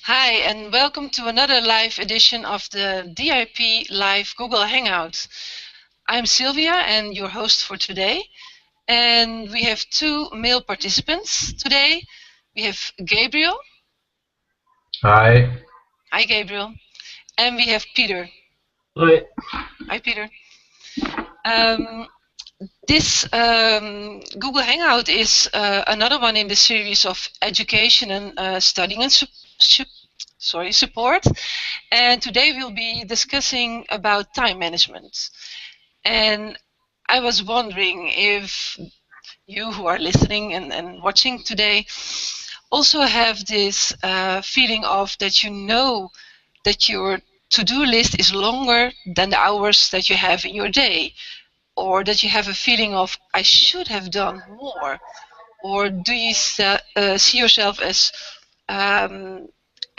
Hi, and welcome to another live edition of the DIP Live Google Hangout. I'm Sylvia and your host for today. And we have two male participants today. We have Gabriel. Hi. Hi, Gabriel. And we have Peter. Hi. Hi, Peter. Um, this Google Hangout is another one in the series of education and studying and support. And today we'll be discussing about time management. And I was wondering if you who are listening and watching today also have this feeling of that you know that your to-do list is longer than the hours that you have in your day, or that you have a feeling of I should have done more, or do you see yourself as um,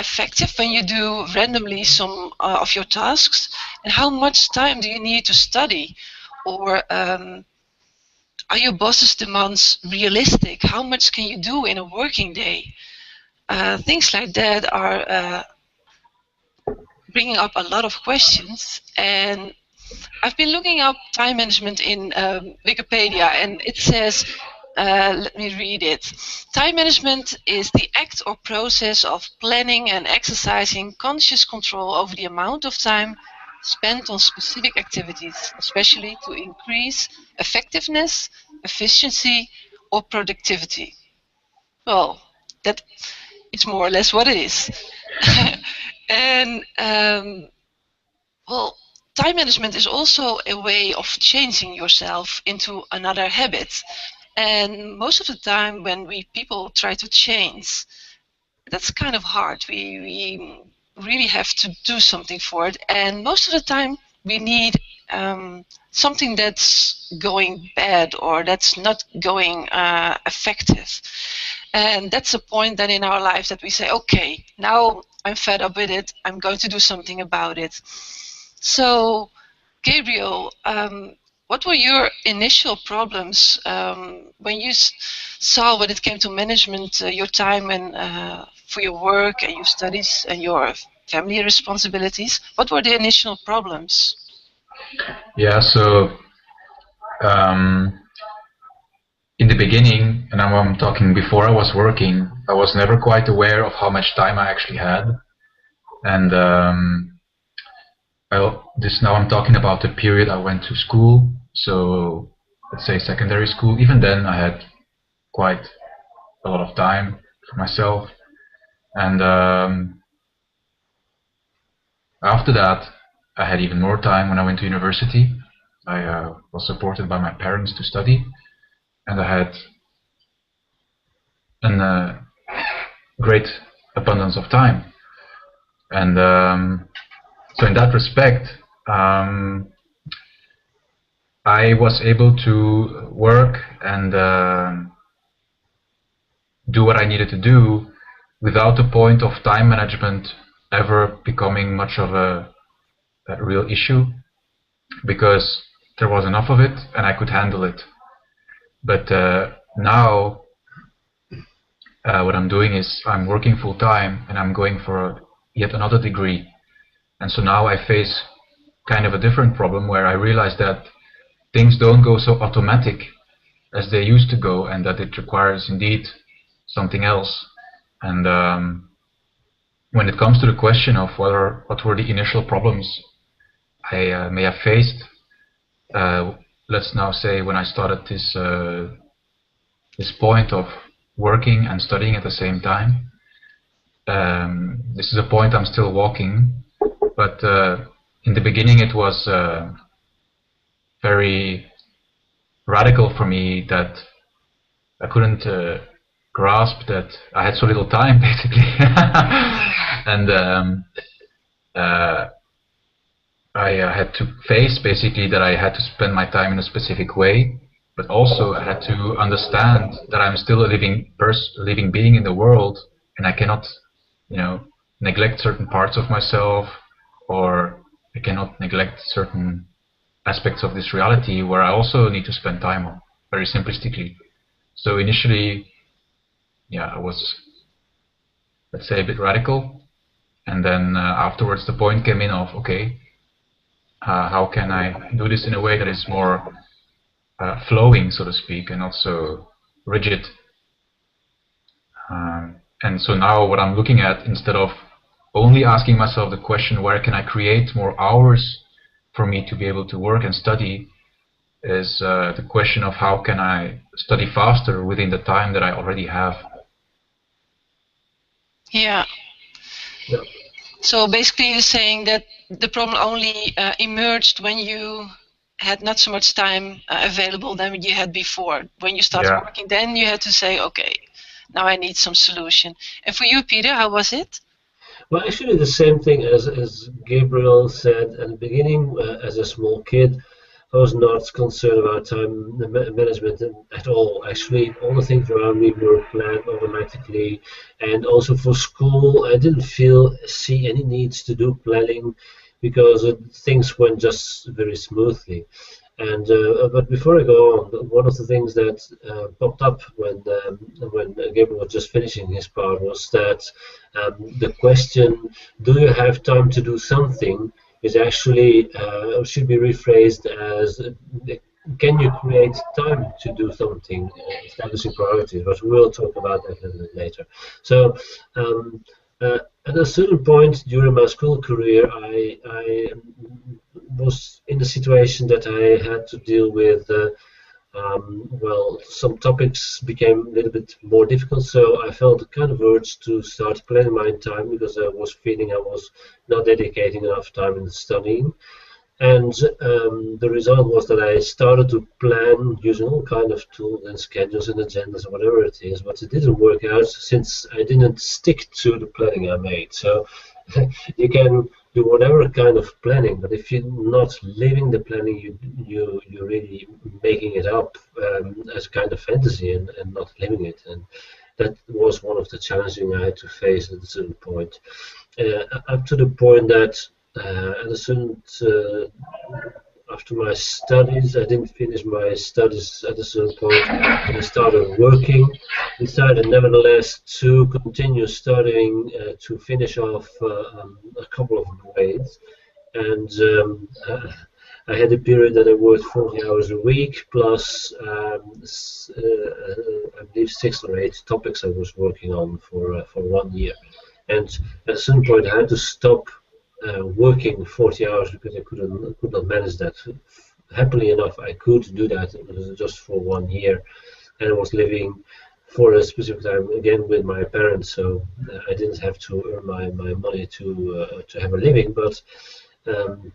effective when you do randomly some of your tasks, and how much time do you need to study, or are your boss's demands realistic? How much can you do in a working day? Things like that are bringing up a lot of questions. And I've been looking up time management in Wikipedia, and it says, let me read it. Time management is the act or process of planning and exercising conscious control over the amount of time spent on specific activities, especially to increase effectiveness, efficiency, or productivity. Well, that is more or less what it is. And well, time management is also a way of changing yourself into another habit. And most of the time when we people try to change, that's kind of hard. We really have to do something for it. And most of the time we need something that's going bad or that's not going effective. And that's a point then in our life that we say, okay, now I'm fed up with it. I'm going to do something about it. So, Gabriel, what were your initial problems when you saw when it came to management, your time and for your work and your studies and your family responsibilities? What were the initial problems? Yeah, so um, in the beginning, and I'm talking before I was working, I was never quite aware of how much time I actually had. And this now I'm talking about the period I went to school. So let's say secondary school. Even then, I had quite a lot of time for myself. And after that, I had even more time when I went to university. I was supported by my parents to study, and I had a great abundance of time. And so in that respect, I was able to work and do what I needed to do without the point of time management ever becoming much of a real issue, because there was enough of it and I could handle it. But now what I'm doing is I'm working full time and I'm going for yet another degree. And so now I face kind of a different problem where I realize that things don't go so automatic as they used to go, and that it requires indeed something else. And when it comes to the question of what were the initial problems I may have faced, let's now say when I started this point of working and studying at the same time. This is a point I'm still walking, but in the beginning it was very radical for me that I couldn't grasp that I had so little time, basically. And I had to face basically that I had to spend my time in a specific way, but also I had to understand that I'm still a living being in the world, and I cannot, neglect certain parts of myself, or I cannot neglect certain aspects of this reality where I also need to spend time on, very simplistically. So initially, yeah, I was, let's say, a bit radical, And then afterwards the point came in of, okay, how can I do this in a way that is more flowing, so to speak, and not so rigid. And so now what I'm looking at, instead of only asking myself the question, where can I create more hours for me to be able to work and study, is the question of how can I study faster within the time that I already have. Yeah. Yeah. So basically you're saying that the problem only emerged when you had not so much time available than you had before. When you started working, then you had to say, okay, now I need some solution. And for you, Peter, how was it? Well, actually, the same thing as Gabriel said at the beginning. As a small kid, I was not concerned about time management at all. Actually, all the things around me were planned automatically, and also for school, I didn't see any needs to do planning because things went just very smoothly. And but before I go on, one of the things that popped up when Gabriel was just finishing his part was that the question, "Do you have time to do something?" is actually should be rephrased as, "Can you create time to do something?" Establishing priorities, but we'll talk about that a little bit later. So. At a certain point during my school career, I was in the situation that I had to deal with. Well, some topics became a little bit more difficult, so I felt a kind of urge to start planning my time because I was feeling I was not dedicating enough time in studying. And the result was that I started to plan using all kind of tools and schedules and agendas or whatever it is, but it didn't work out since I didn't stick to the planning I made. So you can do whatever kind of planning, but if you're not living the planning, you're really making it up as a kind of fantasy and not living it. And that was one of the challenges I had to face at a certain point. Up to the point that at a certain after my studies, I didn't finish my studies at a certain point, and I started working. Decided nevertheless to continue studying to finish off a couple of grades, and I had a period that I worked 40 hours a week plus I believe 6 or 8 topics I was working on for 1 year, and at a certain point I had to stop working 40 hours because I could not manage that. Happily enough, I could do that just for 1 year, and I was living for a specific time again with my parents, so I didn't have to earn my money to have a living. But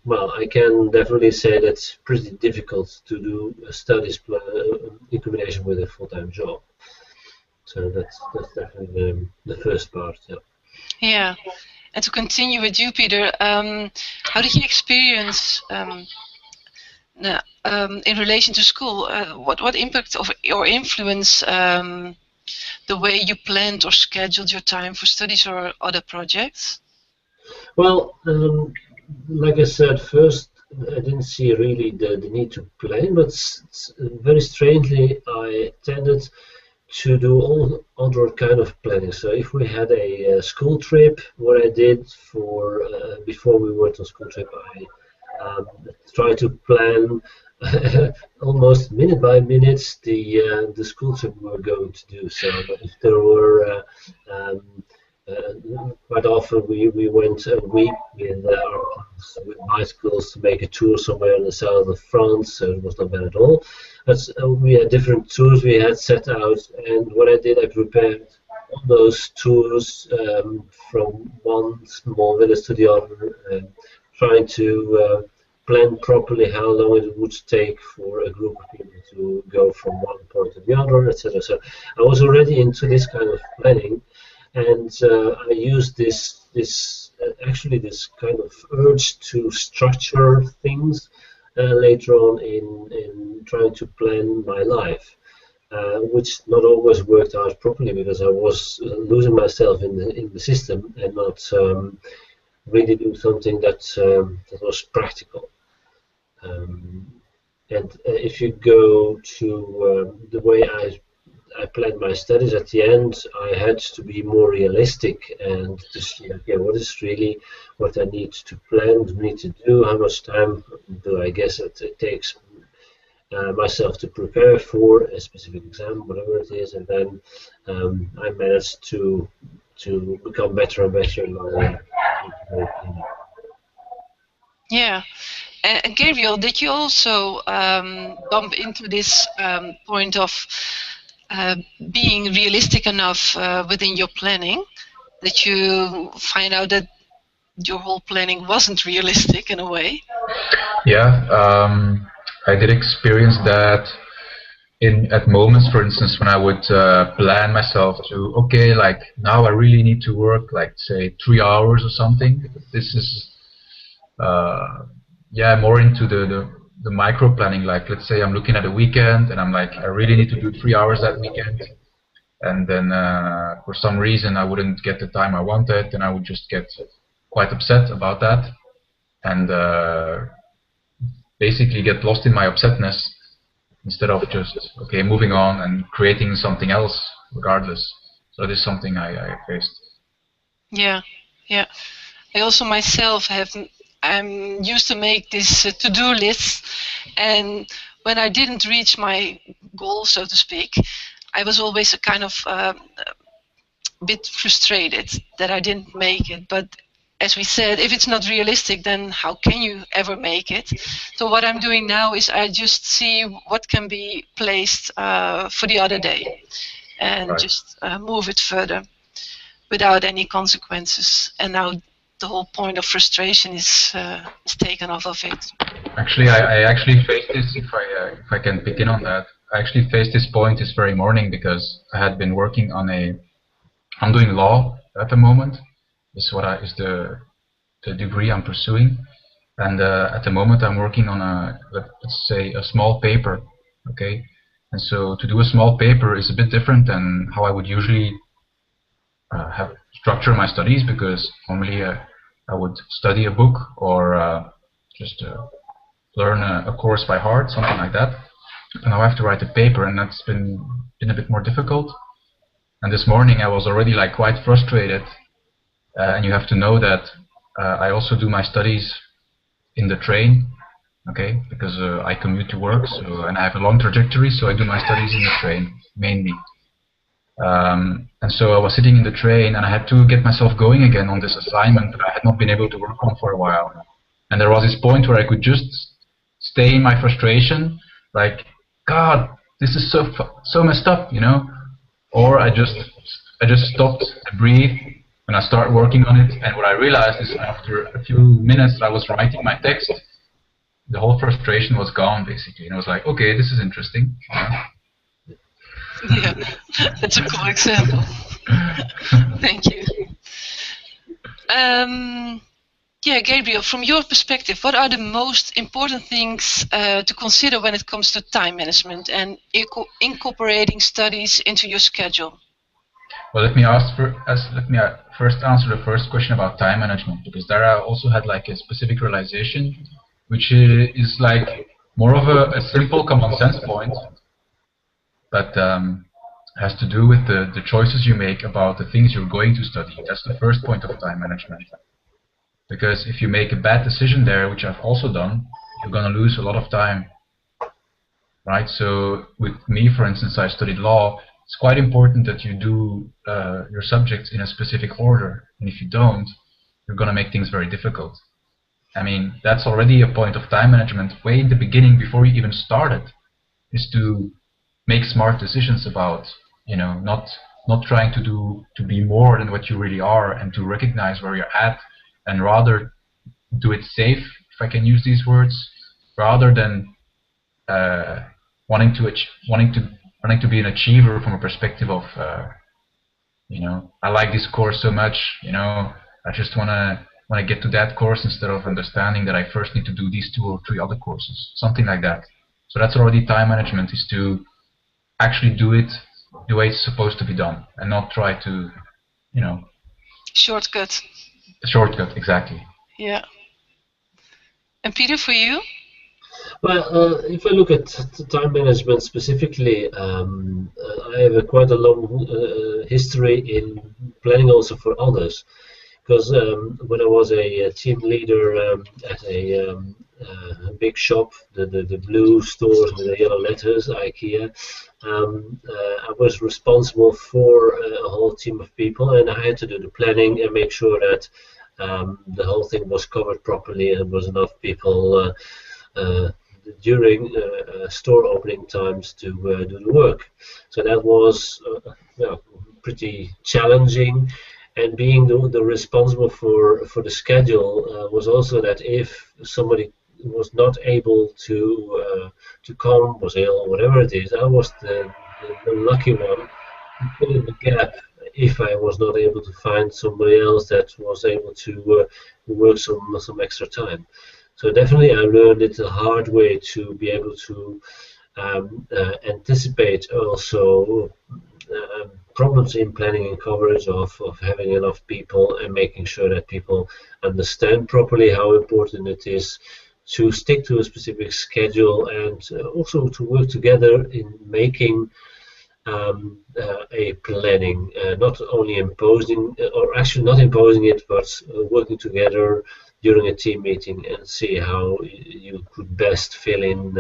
well, I can definitely say that's pretty difficult to do a studies in combination with a full-time job. So that's definitely the first part. Yeah. Yeah. And to continue with you, Peter, how did you experience in relation to school? What impact or influence the way you planned or scheduled your time for studies or other projects? Well, like I said, first I didn't see really the need to plan, but very strangely I tended to do all other kind of planning. So if we had a school trip, what I did for before we went on school trip, I tried to plan almost minute by minute the school trip we were going to do. So if there were quite often we went a week with our class with bicycles to make a tour somewhere in the south of France, so it was not bad at all. But we had different tours we had set out, and what I did, I prepared all those tours from one small village to the other, trying to plan properly how long it would take for a group of people to go from one point to the other, etc. So I was already into this kind of planning, and I used this actually this kind of urge to structure things later on in trying to plan my life, which not always worked out properly because I was losing myself in the system and not really do something that was practical. And if you go to the way I planned my studies, at the end I had to be more realistic and to see, okay, what is really what I need to plan, need to do, how much time do I guess it takes myself to prepare for a specific exam, whatever it is, and then I managed to become better and better in my opinion. Yeah. And Gabriel, did you also bump into this point of being realistic enough within your planning that you find out that your whole planning wasn't realistic in a way? Yeah, I did experience that at moments, for instance, when I would plan myself to, okay, like now I really need to work like say 3 hours or something. This is yeah, more into the micro planning. Like let's say I'm looking at a weekend and I'm like I really need to do 3 hours that weekend, and then for some reason I wouldn't get the time I wanted, and I would just get quite upset about that, and basically get lost in my upsetness instead of just okay moving on and creating something else regardless. So this is something I faced. Yeah, yeah. I also myself I'm used to make this to-do list, and when I didn't reach my goal, so to speak, I was always a kind of bit frustrated that I didn't make it. But as we said, if it's not realistic, then how can you ever make it? So what I'm doing now is I just see what can be placed for the other day, and Right. just move it further without any consequences. And now the whole point of frustration is taken off of it. Actually, I actually faced this. If I can pick in on that, I actually faced this point this very morning because I had been working on I'm doing law at the moment. Is the degree I'm pursuing, and at the moment I'm working on let's say a small paper, okay. And so to do a small paper is a bit different than how I would usually have structure my studies, because normally I would study a book or just learn a course by heart, something like that. And now I have to write a paper, and that's been a bit more difficult. And this morning I was already like quite frustrated. And you have to know that I also do my studies in the train, okay, because I commute to work, so, and I have a long trajectory, so I do my studies in the train mainly. And so I was sitting in the train and I had to get myself going again on this assignment that I had not been able to work on for a while. And there was this point where I could just stay in my frustration, like, God, this is so messed up, you know? Or I just stopped, I breathe, and I start working on it. And what I realized is after a few minutes I was writing my text, the whole frustration was gone basically. And I was like, okay, this is interesting. Yeah, that's a cool example. Thank you. Yeah, Gabriel, from your perspective, what are the most important things to consider when it comes to time management and incorporating studies into your schedule? Well, let me first answer the first question about time management, because there I also had like a specific realization, which is like more of a simple common sense point, but has to do with the choices you make about the things you're going to study. That's the first point of time management. Because if you make a bad decision there, which I've also done, you're going to lose a lot of time. Right? So with me, for instance, I studied law. It's quite important that you do your subjects in a specific order. And if you don't, you're going to make things very difficult. I mean, that's already a point of time management way in the beginning, before you even started, is to make smart decisions about, you know, not trying to be more than what you really are, and to recognize where you're at, and rather do it safe, if I can use these words, rather than wanting to be an achiever from a perspective of you know, I like this course so much, you know, I just wanna get to that course, instead of understanding that I first need to do these 2 or 3 other courses, something like that. So that's already time management, is to actually do it the way it's supposed to be done, and not try to, you know, Shortcut. shortcut, exactly. Yeah. And Peter, for you? Well, if I look at time management specifically, I have quite a long history in planning also for others. Because when I was a team leader at big shop, the blue stores with the yellow letters, IKEA, I was responsible for a whole team of people, and I had to do the planning and make sure that the whole thing was covered properly and was enough people uh, during store opening times to do the work. So that was pretty challenging. And being the responsible for the schedule was also that if somebody was not able to come, was ill, whatever it is, I was the lucky one to fill in the gap if I was not able to find somebody else that was able to work some extra time. So definitely, I learned it the hard way to be able to anticipate also problems in planning and coverage of having enough people and making sure that people understand properly how important it is to stick to a specific schedule and also to work together in making a planning, not only imposing, or actually not imposing it, but working together during a team meeting and see how you could best fill in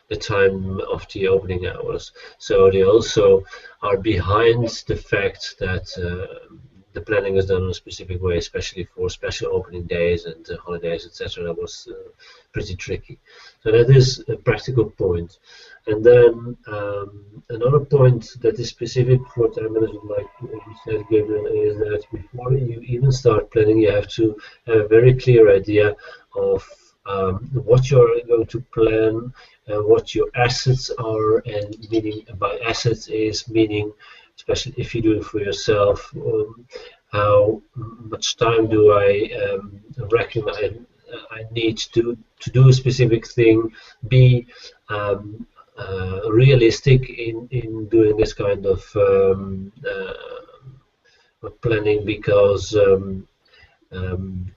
the time of the opening hours. So they also are behind the fact that the planning is done in a specific way, especially for special opening days and holidays, etc. That was pretty tricky. So that is a practical point. And then another point that is specific for time management, like you said, Gabriel, is that before you even start planning, you have to have a very clear idea of what you're going to plan, what your assets are, and meaning by assets is meaning, especially if you do it for yourself, how much time do I reckon I need to do a specific thing, be realistic in doing this kind of planning, because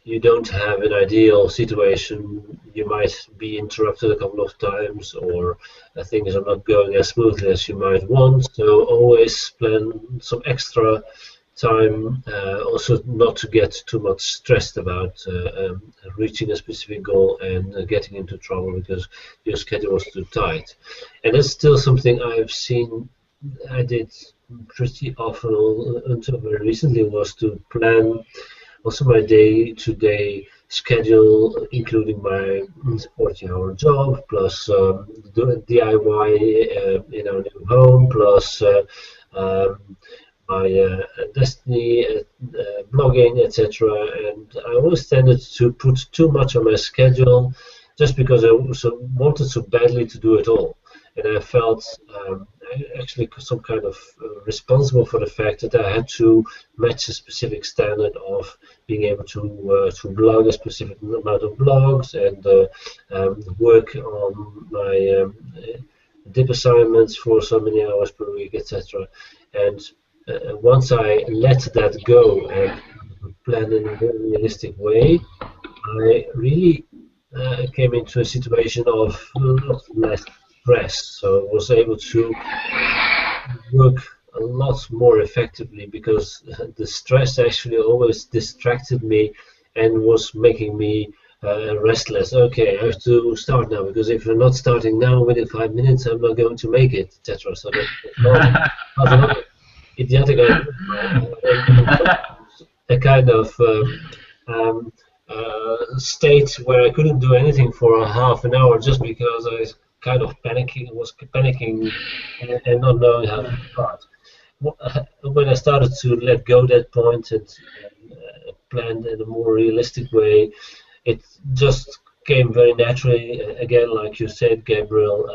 you don't have an ideal situation. You might be interrupted a couple of times, or things are not going as smoothly as you might want. So always plan some extra time, also not to get too much stressed about reaching a specific goal and getting into trouble because your schedule was too tight. And that's still something I've seen I did pretty often until very recently, was to plan also my day-to-day schedule, including my 40-hour job, plus DIY in our new home, plus my Destiny, blogging, etc. And I always tended to put too much on my schedule just because I also wanted so badly to do it all. And I felt actually some kind of responsible for the fact that I had to match a specific standard of being able to blog a specific amount of blogs and work on my dip assignments for so many hours per week, etc. And once I let that go and plan in a very realistic way, I really came into a situation of a lot less stress. So I was able to work a lot more effectively because the stress actually always distracted me and was making me restless. Okay, I have to start now, because if I'm not starting now within 5 minutes, I'm not going to make it, etc. So that was another idiotic a kind of state where I couldn't do anything for a half an hour just because I was kind of panicking and not knowing how to start. When I started to let go that point and plan in a more realistic way, it just came very naturally. Again, like you said, Gabriel,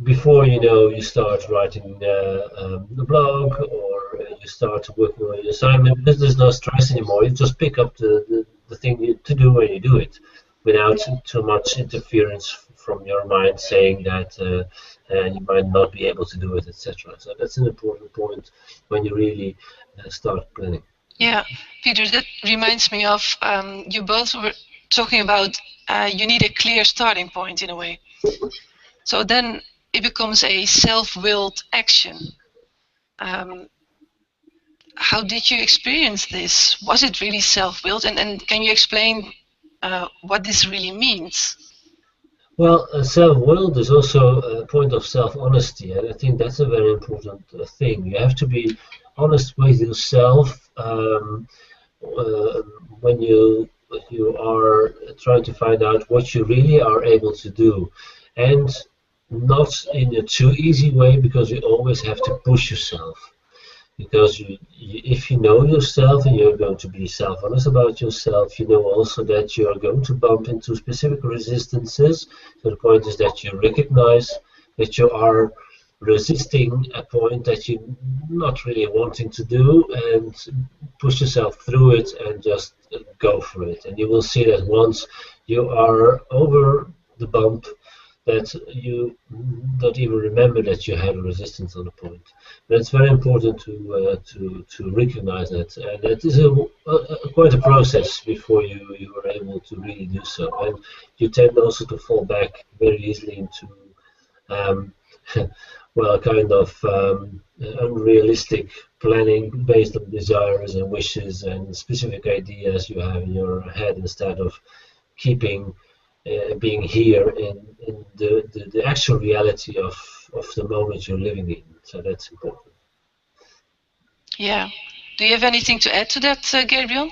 before you know, you start writing the blog, or you start working on your assignment, because there's no stress anymore. You just pick up the thing to do when you do it, without too much interference from your mind saying that you might not be able to do it, etc. So that's an important point when you really start planning. Yeah, Peter, that reminds me of you both were talking about you need a clear starting point in a way. So then it becomes a self-willed action. How did you experience this? Was it really self-willed? And can you explain what this really means? Well, self-willed is also a point of self-honesty, and I think that's a very important thing. You have to be honest with yourself when you are trying to find out what you really are able to do, and not in a too easy way, because you always have to push yourself. Because if you know yourself and you're going to be self-honest about yourself, you know also that you are going to bump into specific resistances. So the point is that you recognize that you are resisting a point that you're not really wanting to do, and push yourself through it and just go for it. And you will see that once you are over the bump, that you don't even remember that you had a resistance on a point. But it's very important to recognize that, and it is quite a process before you are able to really do so. And you tend also to fall back very easily into well, kind of unrealistic planning based on desires and wishes and specific ideas you have in your head, instead of keeping being here in the actual reality of the moment you're living in. So that's important. Yeah. Do you have anything to add to that, Gabriel?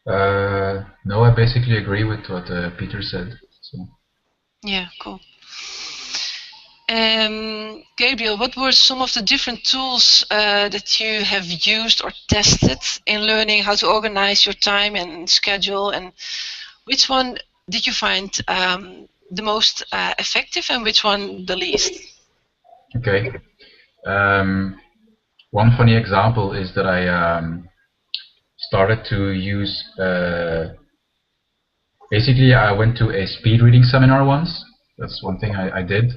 No, I basically agree with what Peter said. So. Yeah, cool. Gabriel, what were some of the different tools that you have used or tested in learning how to organize your time and schedule, and which one did you find the most effective and which one the least? Okay. One funny example is that I started to use, basically I went to a speed reading seminar once. That's one thing I did.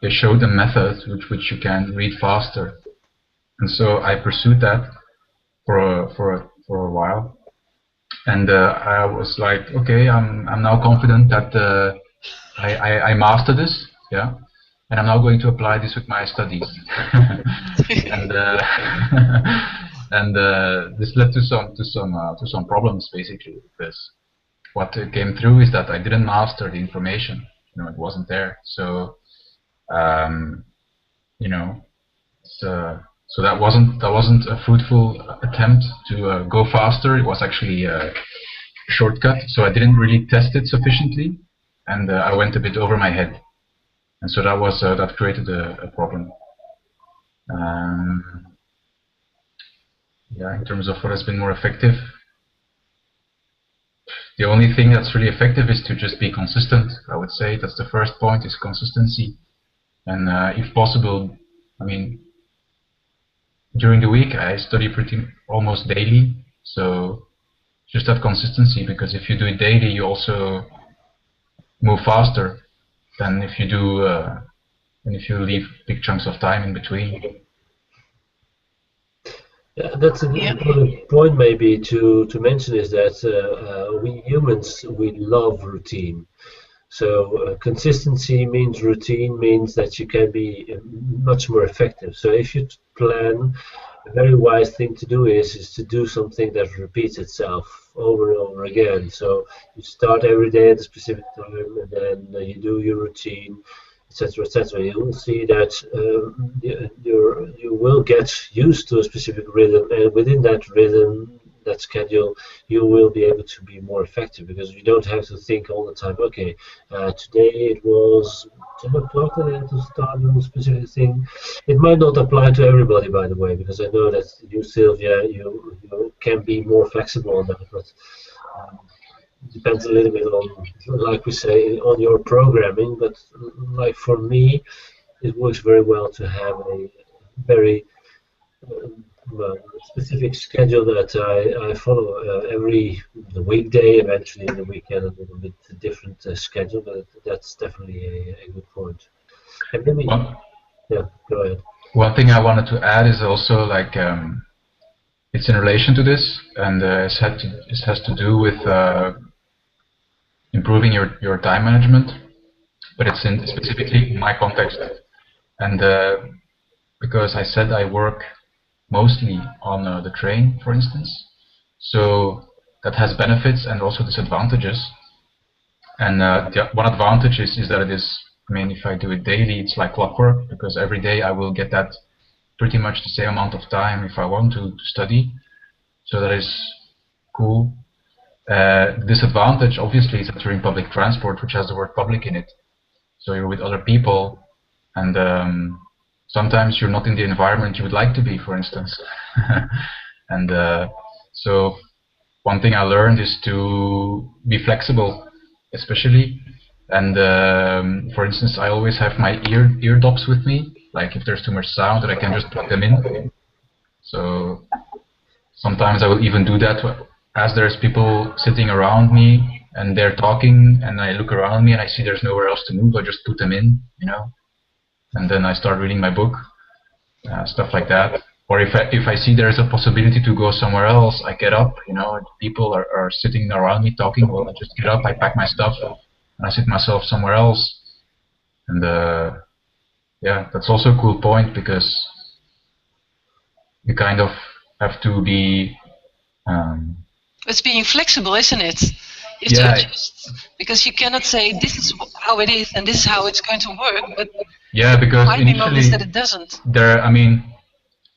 They showed a method which you can read faster. And so I pursued that for a while. And I was like, okay, I'm now confident that I master this, yeah, and I'm now going to apply this with my studies. and this led to some problems, basically, because what came through is that I didn't master the information. You know, it wasn't there. So you know, so that wasn't a fruitful attempt to go faster. It was actually a shortcut. So I didn't really test it sufficiently, and I went a bit over my head, and so that was that created a problem. Yeah, in terms of what has been more effective, the only thing that's really effective is to just be consistent. I would say that's the first point, is consistency, and if possible, I mean, during the week I study almost daily, so just have consistency, because if you do it daily you also move faster than if you do and if you leave big chunks of time in between. Yeah, that's an important point maybe to mention, is that we humans, we love routine. So consistency means routine means that you can be much more effective. So if you plan, a very wise thing to do is to do something that repeats itself over and over again. So you start every day at a specific time, and then you do your routine, etc., etc. You will see that you will get used to a specific rhythm, and within that rhythm, that schedule, you will be able to be more effective, because you don't have to think all the time, okay, today it was 10 o'clock and I had to start on a specific thing. It might not apply to everybody, by the way, because I know that you, Sylvia, you can be more flexible on that, but it depends a little bit on, like we say, on your programming. But like for me, it works very well to have a very well, specific schedule that I follow every the weekday, eventually in the weekend a little bit different schedule, but that's definitely a good point. And maybe, yeah, go ahead. One thing I wanted to add is also like it's in relation to this, and it has to do with improving your time management, but it's in specifically my context. And because I said I work mostly on the train, for instance, so that has benefits and also disadvantages. And one advantage is that it is, I mean, if I do it daily, it's like clockwork, because every day I will get that pretty much the same amount of time if I want to study. So that is cool. The disadvantage, obviously, is that you're in public transport, which has the word public in it. So you're with other people, and sometimes you're not in the environment you would like to be, for instance. And so one thing I learned is to be flexible, especially. And for instance, I always have my eardops with me, like if there's too much sound, that I can just plug them in. So sometimes I will even do that as there's people sitting around me and they're talking, and I look around me and I see there's nowhere else to move. I just put them in, you know, and then I start reading my book, stuff like that. Or if I see there's a possibility to go somewhere else, I get up, you know, people are sitting around me talking, well, I just get up, I pack my stuff, and I sit myself somewhere else. And yeah, that's also a cool point, because you kind of have to be it's being flexible, isn't it? You have to adjust, because you cannot say this is how it is and this is how it's going to work, but yeah, because might be moments that it doesn't. I mean,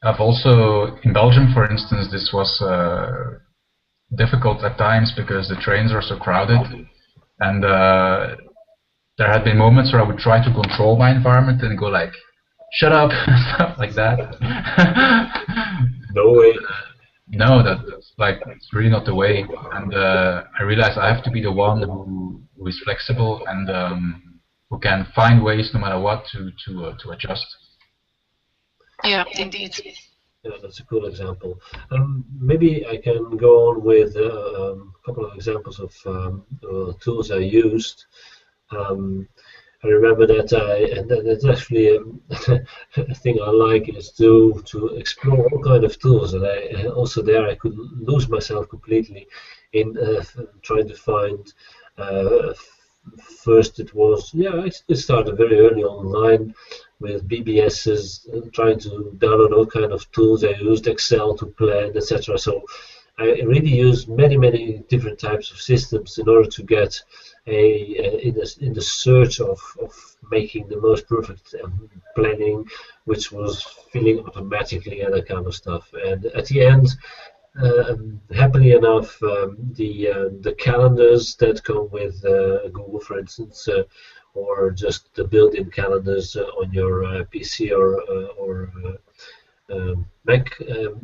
I've also, in Belgium, for instance, this was difficult at times because the trains are so crowded, and there had been moments where I would try to control my environment and go like, shut up, stuff like that. No way. No, that's like, it's really not the way. And I realized I have to be the one who is flexible and who can find ways, no matter what, to adjust. Yeah, indeed. Yeah, that's a cool example. Maybe I can go on with a couple of examples of tools I used. I remember that that's actually a thing I like, is to explore all kind of tools, and I also there I could lose myself completely in trying to find. First, it was I started very early online with BBSs, trying to download all kind of tools. I used Excel to plan, etc. So I really used many different types of systems in order to get in the search of making the most perfect planning, which was filling automatically and that kind of stuff. And at the end, happily enough, the calendars that come with Google, for instance, or just the built-in calendars on your PC or Mac,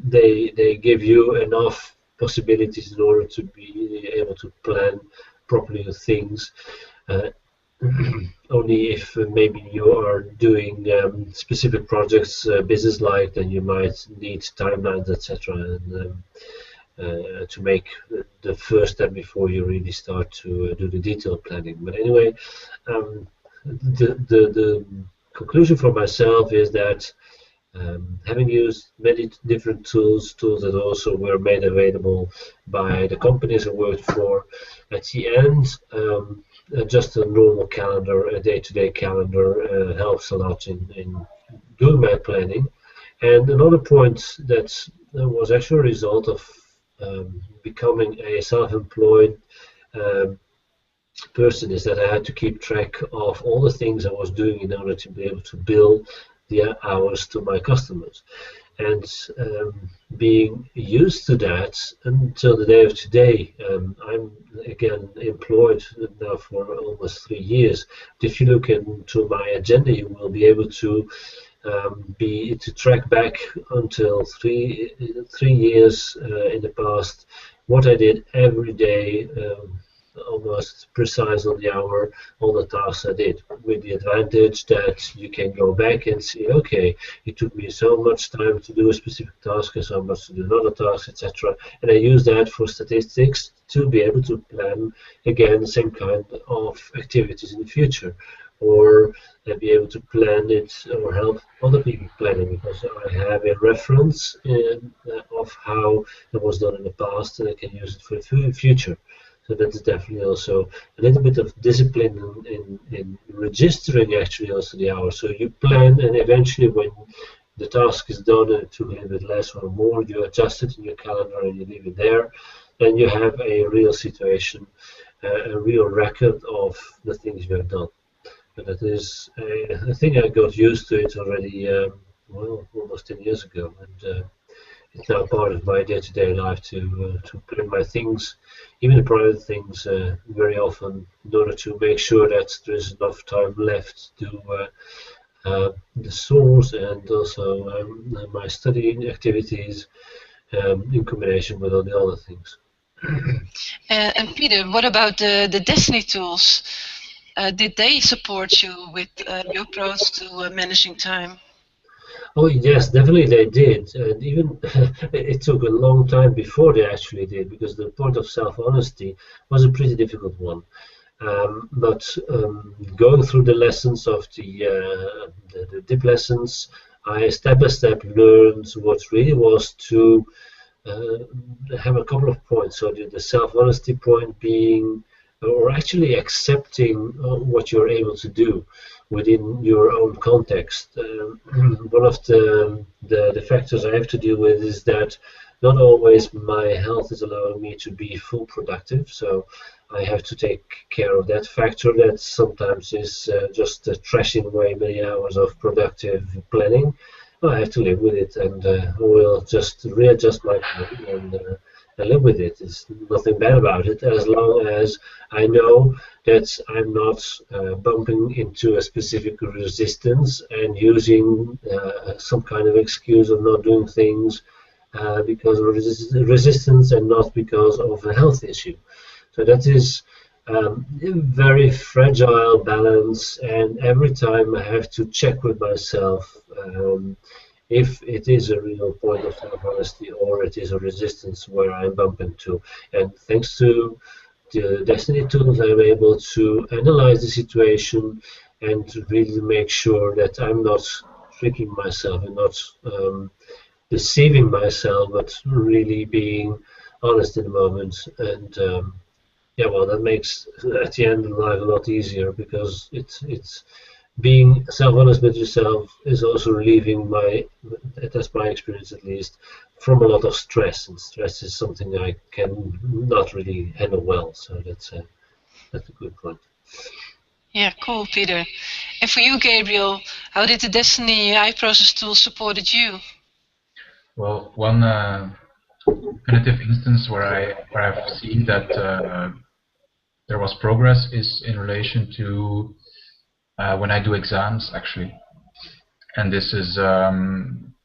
they give you enough possibilities in order to be able to plan properly the things. Only if maybe you are doing specific projects, business-like, then you might need timelines, etc., and to make the first step before you really start to do the detailed planning. But anyway, the conclusion for myself is that having used many different tools that also were made available by the companies I worked for, at the end, just a normal calendar, a day-to-day calendar, helps a lot in doing my planning. And another point that was actually a result of becoming a self-employed person is that I had to keep track of all the things I was doing in order to be able to bill the hours to my customers. And being used to that until the day of today, I'm again employed now for almost 3 years. But if you look into my agenda, you will be able to track back until three years in the past what I did every day, almost precise on the hour, all the tasks I did, with the advantage that you can go back and see, okay, it took me so much time to do a specific task and so much to do another task, etc. And I use that for statistics to be able to plan again the same kind of activities in the future, or be able to plan it or help other people planning, because I have a reference of how it was done in the past, and I can use it for the future. So that's definitely also a little bit of discipline in registering actually also the hours. So you plan, and eventually when the task is done and it took a little bit less or more, you adjust it in your calendar and you leave it there. Then you have a real situation, a real record of the things you have done. And that is, I think I got used to it already, well, almost 10 years ago. And it's now part of my day-to-day life to plan my things, even the private things, very often in order to make sure that there is enough time left to the source and also my studying activities in combination with all the other things. And Peter, what about the Destiny tools? Did they support you with your approach to managing time? Oh yes, definitely they did, and even it took a long time before they actually did, because the point of self-honesty was a pretty difficult one. But going through the lessons of the DIP lessons, I step by step learned what really was to have a couple of points. So the self-honesty point being, or actually accepting what you're able to do within your own context. One of the factors I have to deal with is that not always my health is allowing me to be full productive. So I have to take care of that factor that sometimes is just trashing away many hours of productive planning. Well, I have to live with it, and will just readjust my plan and live with it. There's nothing bad about it, as long as I know that I'm not bumping into a specific resistance and using some kind of excuse of not doing things because of resistance and not because of a health issue. So that is a very fragile balance, and every time I have to check with myself if it is a real point of self-honesty or it is a resistance where I bump into. And thanks to the Destiny tools, I'm able to analyze the situation and to really make sure that I'm not tricking myself and not deceiving myself, but really being honest in the moment. And yeah, well, that makes at the end of life a lot easier, because it's being self-honest with yourself is also relieving that's my experience at least, from a lot of stress, and stress is something I can not really handle well. So that's a good point. Yeah, cool, Peter. And for you, Gabriel, how did the Destiny AI process tool supported you? Well, one definitive instance where I've seen that there was progress is in relation to when I do exams, actually. And this is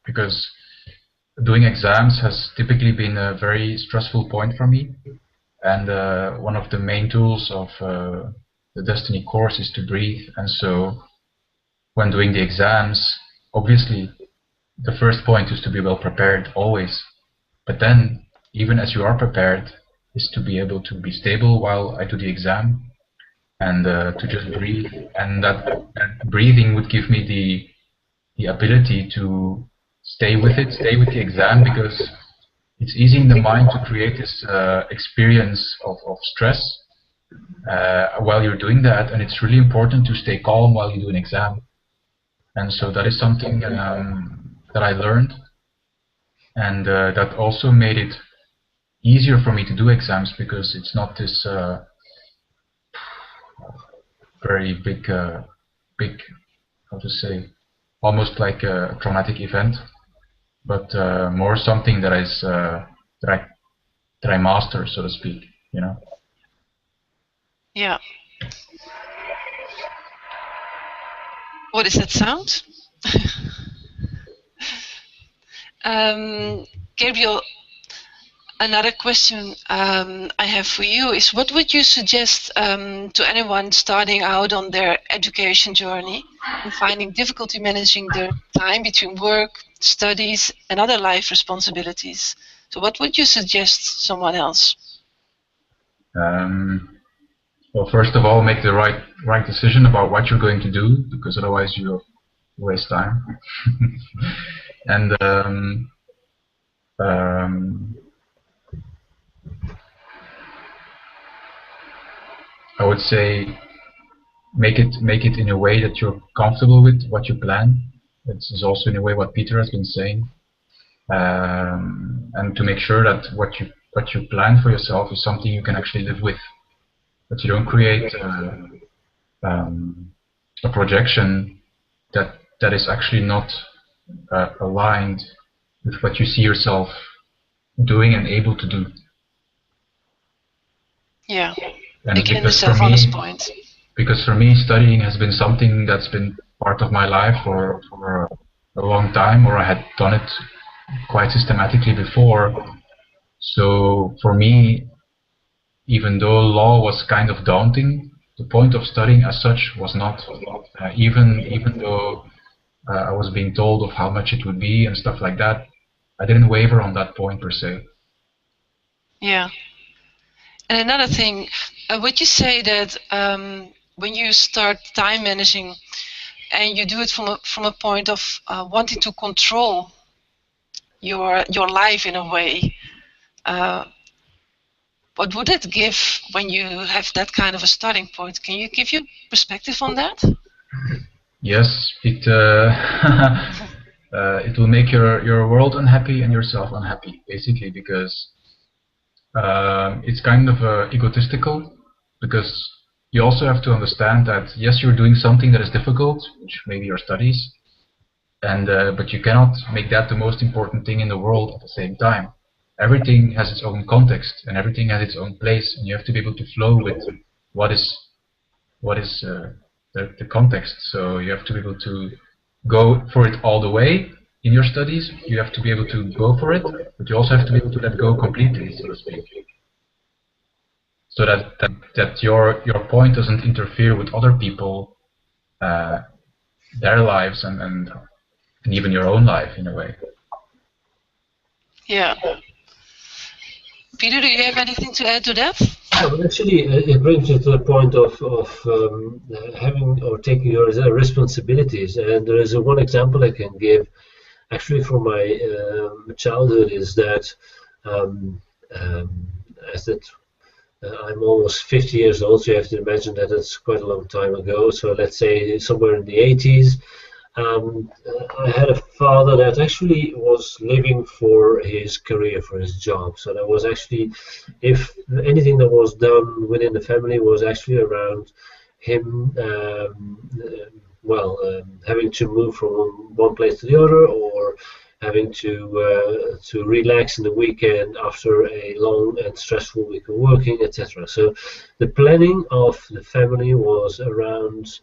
because doing exams has typically been a very stressful point for me. And one of the main tools of the Destiny course is to breathe. And so when doing the exams, obviously the first point is to be well prepared always. But then, even as you are prepared, is to be able to be stable while I do the exam, and to just breathe. And that breathing would give me the ability to stay with it, stay with the exam, because it's easy in the mind to create this experience of stress while you're doing that, and it's really important to stay calm while you do an exam. And so that is something that I learned, and that also made it easier for me to do exams, because it's not this very big, how to say, almost like a traumatic event, but more something that is that I master, so to speak, you know. Yeah. What is that sound? Gabriel, another question I have for you is, what would you suggest to anyone starting out on their education journey and finding difficulty managing their time between work, studies, and other life responsibilities? So what would you suggest someone else? Well, first of all, make the right right decision about what you're going to do, because otherwise you waste time. And I would say make it in a way that you're comfortable with what you plan. This is also in a way what Peter has been saying, and to make sure that what you plan for yourself is something you can actually live with. That you don't create a projection that is actually not aligned with what you see yourself doing and able to do. Yeah. And Again, the self-honest point. Because for me, studying has been something that's been part of my life for a long time, or I had done it quite systematically before. So for me, even though law was kind of daunting, the point of studying as such was not. Even though I was being told of how much it would be and stuff like that, I didn't waver on that point per se. Yeah. And another thing, would you say that when you start time managing and you do it from a point of wanting to control your life in a way, what would it give when you have that kind of a starting point? Can you give your perspective on that? Yes, it it will make your world unhappy and yourself unhappy, basically, because it's kind of egotistical. Because you also have to understand that yes, you're doing something that is difficult, which may be your studies, and but you cannot make that the most important thing in the world at the same time. Everything has its own context and everything has its own place, and you have to be able to flow with what is the context. So you have to be able to go for it all the way in your studies. You have to be able to go for it, but you also have to be able to let go completely, so to speak. So that your point doesn't interfere with other people, their lives, and even your own life in a way. Yeah. Peter, do you have anything to add to that? Well, actually, it brings you to the point of having or taking your responsibilities. And there is one example I can give, actually, from my childhood, is that as that I'm almost 50 years old, so you have to imagine that it's quite a long time ago. So let's say somewhere in the 80s. I had a father that actually was living for his career, for his job. So that was actually, if anything that was done within the family was actually around him, having to move from one place to the other, or having to relax in the weekend after a long and stressful week of working, etc. So the planning of the family was around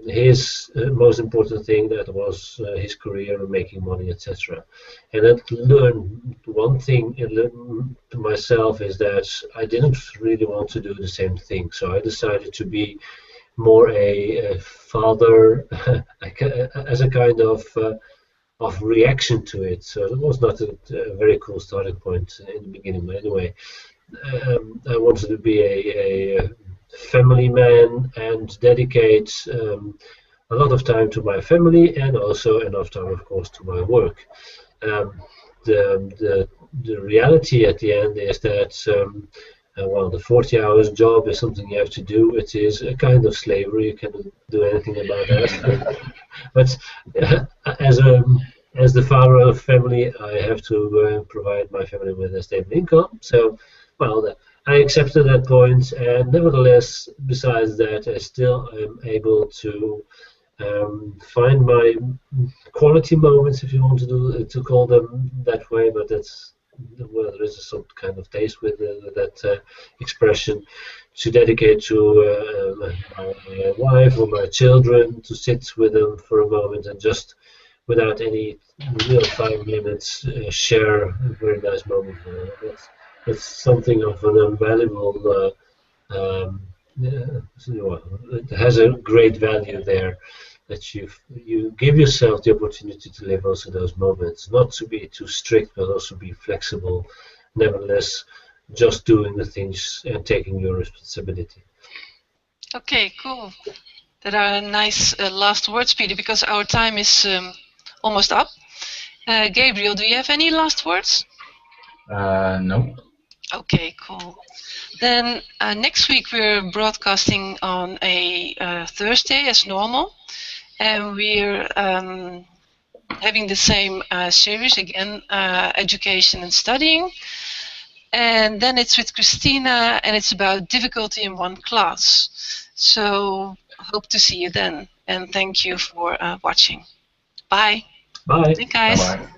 his most important thing, that was his career and making money, etc. And I learned one thing to myself, is that I didn't really want to do the same thing. So I decided to be more a father as a kind of reaction to it. So it was not a very cool starting point in the beginning, but anyway, I wanted to be a family man and dedicate a lot of time to my family, and also enough time, of course, to my work. The reality at the end is that the 40 hours job is something you have to do. It is a kind of slavery. You cannot do anything about that. But as the father of a family, I have to provide my family with a stable income. So, I accepted that point, and nevertheless, besides that, I still am able to find my quality moments, if you want to call them that way. But that's, well, there is some kind of taste with that expression, to dedicate to my wife or my children, to sit with them for a moment and just, without any real time limits, share a very nice moment. That's something of an invaluable. It has a great value there, that you give yourself the opportunity to live also those moments, not to be too strict, but also be flexible. Nevertheless, just doing the things and taking your responsibility. Okay, cool. That are nice last words, Peter, because our time is almost up. Gabriel, do you have any last words? No. Okay, cool. Then next week we're broadcasting on a Thursday as normal, and we're having the same series again, education and studying. And then it's with Christina, and it's about difficulty in one class. So hope to see you then, and thank you for watching. Bye. Bye. Thanks, guys. Bye-bye.